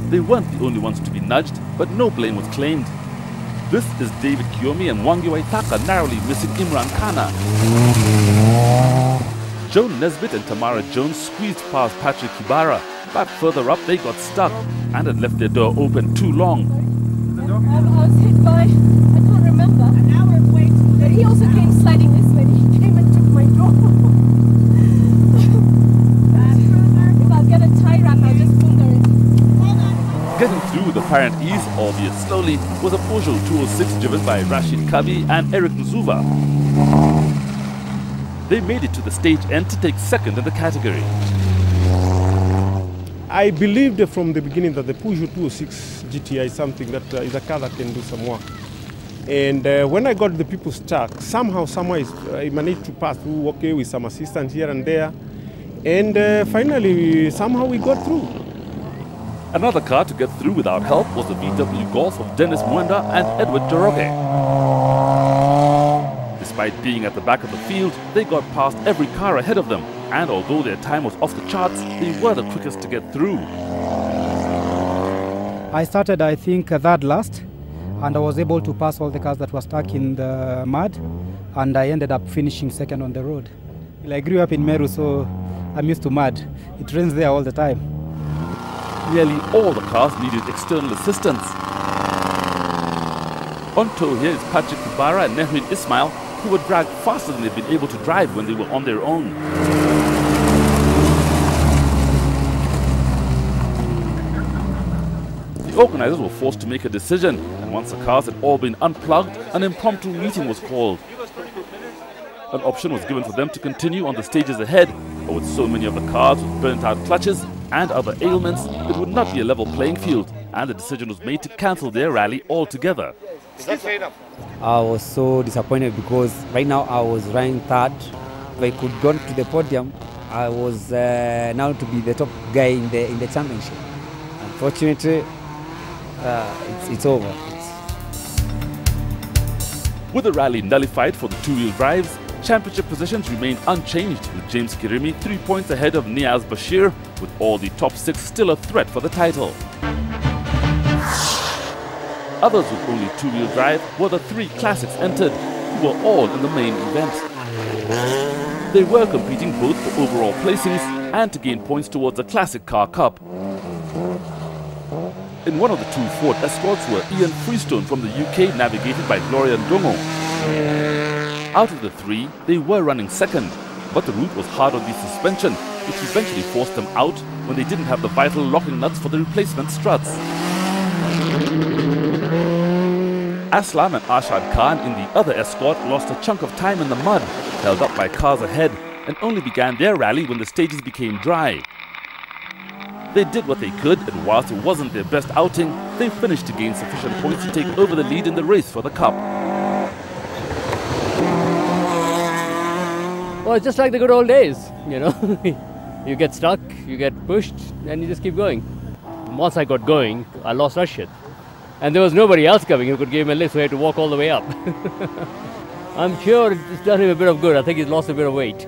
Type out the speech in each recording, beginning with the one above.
They weren't the only ones to be nudged, but no blame was claimed. This is David Kiyomi and Wangi Waithaka narrowly missing Imran Khana. Joan Nesbitt and Tamara Jones squeezed past Patrick Kibara, but further up they got stuck and had left their door open too long. I was hit by, I don't remember, an hour of wait. He also came sliding this way. He came and took my door. If I'll get a tie wrap, I'll just finger it. Getting through with apparent ease, albeit slowly, was a Peugeot 206 driven by Rashid, Kabi and Eric Nzuva. They made it to the stage end to take second in the category. I believed from the beginning that the Peugeot 206 GTI is something that is a car that can do some work. And when I got the people stuck, somehow I managed to pass through, okay, with some assistance here and there. And finally, somehow we got through. Another car to get through without help was the VW Golf of Dennis Mwenda and Edward Doroge. Despite being at the back of the field, they got past every car ahead of them, and although their time was off the charts, they were the quickest to get through. I started, I think, third last, and I was able to pass all the cars that were stuck in the mud, and I ended up finishing second on the road. I grew up in Meru, so I'm used to mud. It rains there all the time. Nearly all the cars needed external assistance. On tow here is Patrick Kibara and Nehrin Ismail, who were dragged faster than they'd been able to drive when they were on their own. The organizers were forced to make a decision, and once the cars had all been unplugged, an impromptu meeting was called. An option was given for them to continue on the stages ahead, but with so many of the cars with burnt-out clutches and other ailments, it would not be a level playing field, and the decision was made to cancel their rally altogether. I was so disappointed because right now I was running third. If I could go to the podium, I was now to be the top guy in the championship. Unfortunately, it's over. With the rally nullified for the two-wheel drives, championship positions remained unchanged, with James Kirimi 3 points ahead of Niaz Bashir, with all the top 6 still a threat for the title. Others with only two-wheel drive were the 3 classics entered, who were all in the main event. They were competing both for overall placings and to gain points towards the Classic Car Cup. In one of the 2 Ford Escorts were Ian Freestone from the UK, navigated by Gloria Ndongo. Out of the 3, they were running second, but the route was hard on the suspension, which eventually forced them out when they didn't have the vital locking nuts for the replacement struts. Aslam and Arshad Khan in the other Escort lost a chunk of time in the mud, held up by cars ahead, and only began their rally when the stages became dry. They did what they could, and whilst it wasn't their best outing, they finished to gain sufficient points to take over the lead in the race for the Cup. Well, it's just like the good old days, you know. You get stuck, you get pushed, and you just keep going. Once I got going, I lost Rashid. And there was nobody else coming who could give him a lift, so he had to walk all the way up. I'm sure it's done him a bit of good. I think he's lost a bit of weight.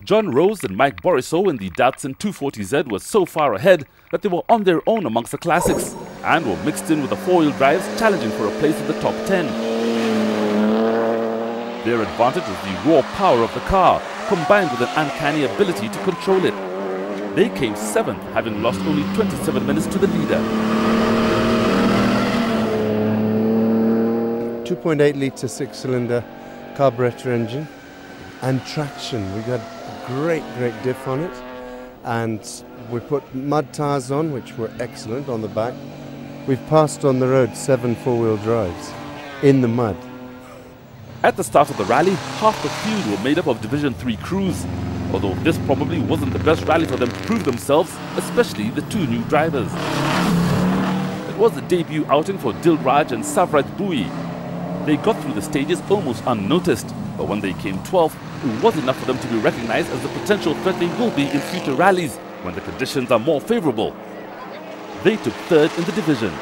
John Rose and Mike Borissow in the Datsun 240Z were so far ahead that they were on their own amongst the classics and were mixed in with the 4-wheel drives, challenging for a place in the top 10. Their advantage was the raw power of the car, combined with an uncanny ability to control it. They came 7th, having lost only 27 minutes to the leader. 2.8 litre 6-cylinder carburetor engine and traction. We got great diff on it, and we put mud tyres on, which were excellent on the back. We've passed on the road 7 4-wheel drives in the mud. At the start of the rally, half the field were made up of Division 3 crews, although this probably wasn't the best rally for them to prove themselves, especially the 2 new drivers. It was the debut outing for Dilraj and Savraj Bui. They got through the stages almost unnoticed, but when they came 12th, it was enough for them to be recognized as the potential threat they will be in future rallies when the conditions are more favorable. They took 3rd in the division.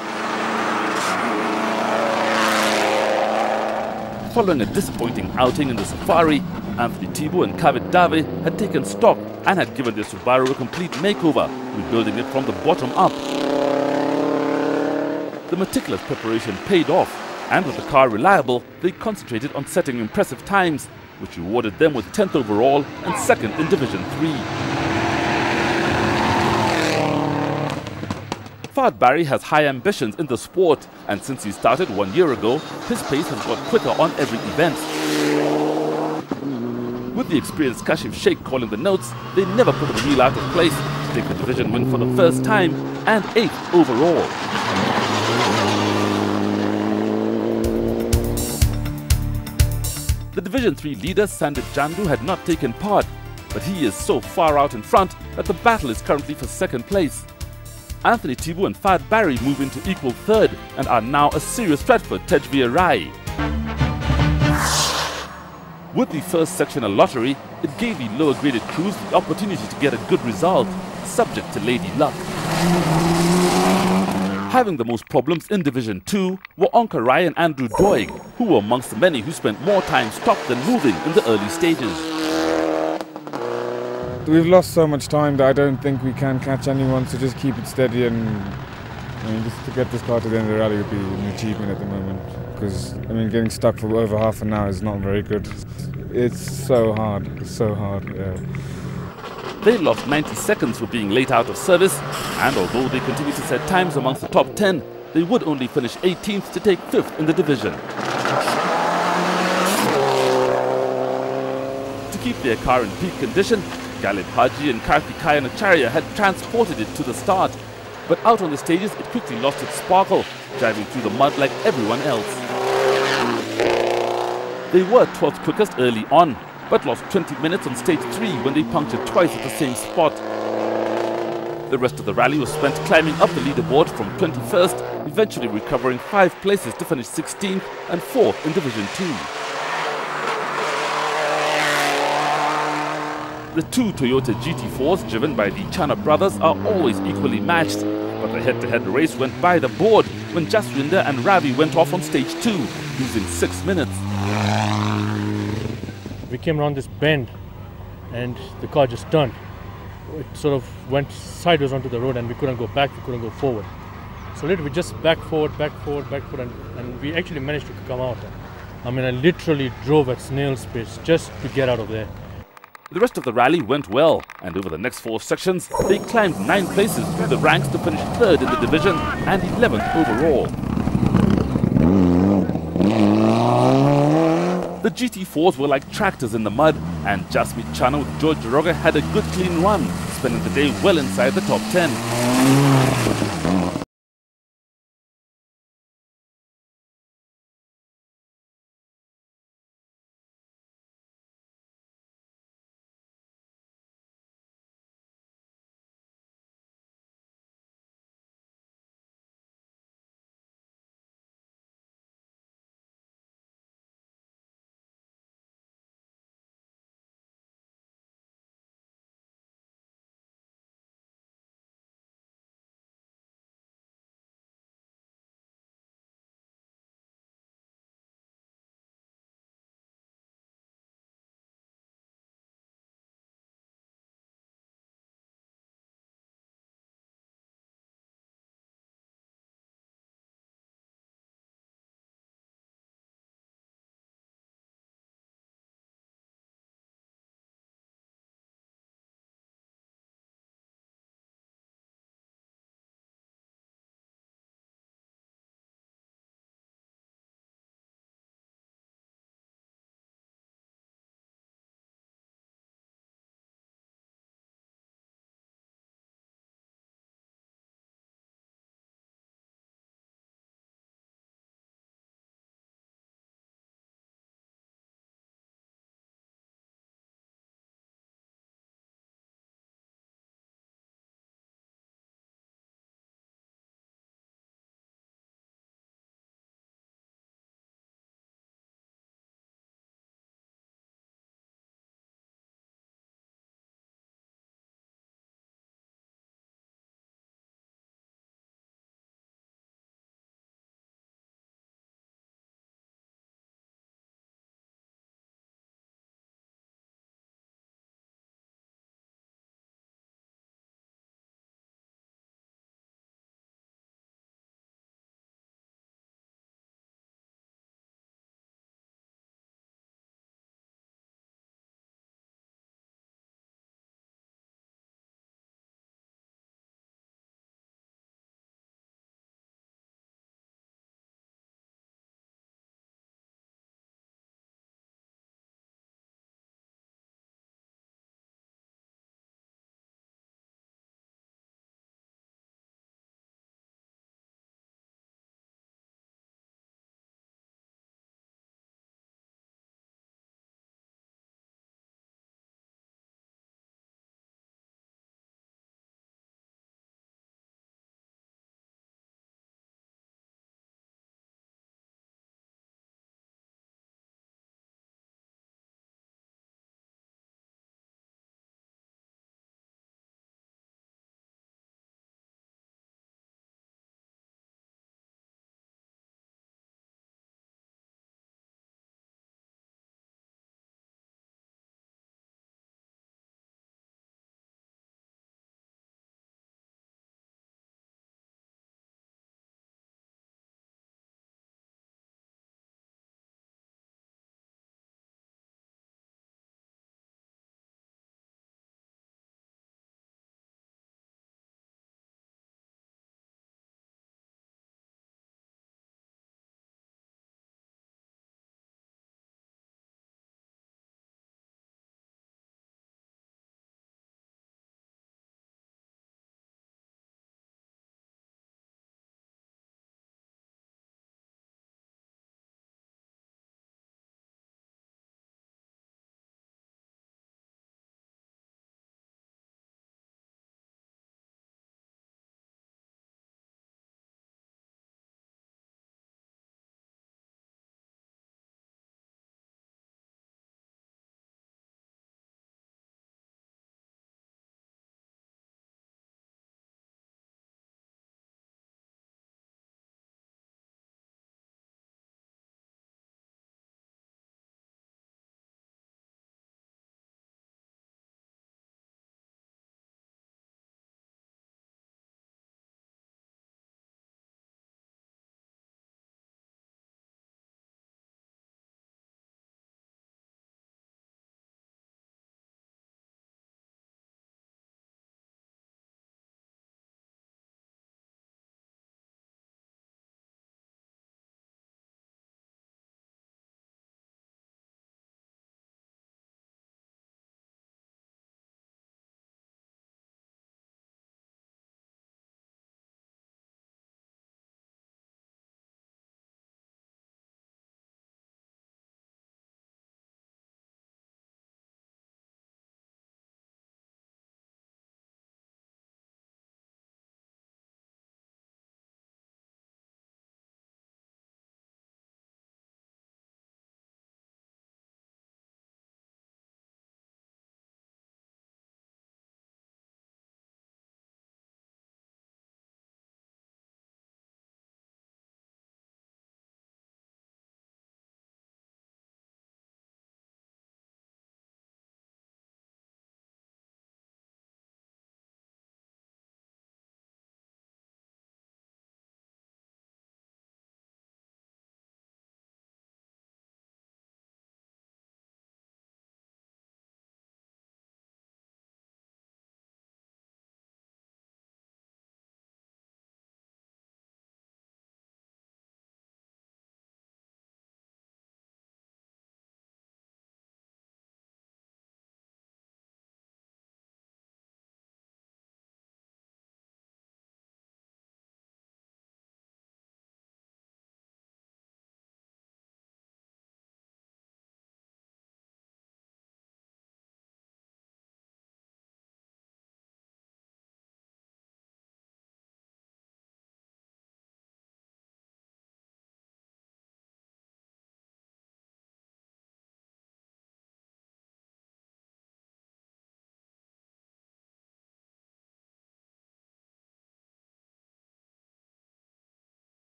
Following a disappointing outing in the Safari, Anthony Tibu and Kabi had taken stock and had given their Subaru a complete makeover, rebuilding it from the bottom up. The meticulous preparation paid off, and with the car reliable, they concentrated on setting impressive times, which rewarded them with 10th overall and 2nd in Division 3. Fahd Barry has high ambitions in the sport, and since he started 1 year ago, his pace has got quicker on every event. With the experienced Kashif Sheikh calling the notes, they never put the wheel out of place to take the division win for the first time and 8th overall. The Division 3 leader Sandip Jandu had not taken part, but he is so far out in front that the battle is currently for 2nd place. Anthony Tibu and Fahd Barry move into equal 3rd and are now a serious threat for Tejveer Rai. With the first sectional lottery, it gave the lower graded crews the opportunity to get a good result, subject to lady luck. Having the most problems in Division 2 were Onkar Rai and Andrew Doig, who were amongst the many who spent more time stopped than moving in the early stages. We've lost so much time that I don't think we can catch anyone, so just keep it steady, and just to get this car to the end of the rally would be an achievement at the moment, because getting stuck for over half an hour is not very good. It's so hard, yeah. They lost 90 seconds for being late out of service, and although they continue to set times amongst the top 10, they would only finish 18th to take 5th in the division. To keep their car in peak condition, Galib Haji and Karthikeyan Acharya had transported it to the start, but out on the stages it quickly lost its sparkle, driving through the mud like everyone else. They were 12th quickest early on, but lost 20 minutes on stage 3 when they punctured twice at the same spot. The rest of the rally was spent climbing up the leaderboard from 21st, eventually recovering 5 places to finish 16th and 4th in Division 2. The 2 Toyota GT4s driven by the Chana brothers are always equally matched, but the head-to-head race went by the board when Jaswinder and Ravi went off on stage 2, losing 6 minutes. We came around this bend and the car just turned. It sort of went sideways onto the road and we couldn't go back, we couldn't go forward. So literally we just back forward, and we actually managed to come out. I literally drove at snail's pace just to get out of there. The rest of the rally went well, and over the next 4 sections, they climbed 9 places through the ranks to finish 3rd in the division and 11th overall. The GT4s were like tractors in the mud, and Jasmeet Chana with George Jaroga had a good clean run, spending the day well inside the top 10.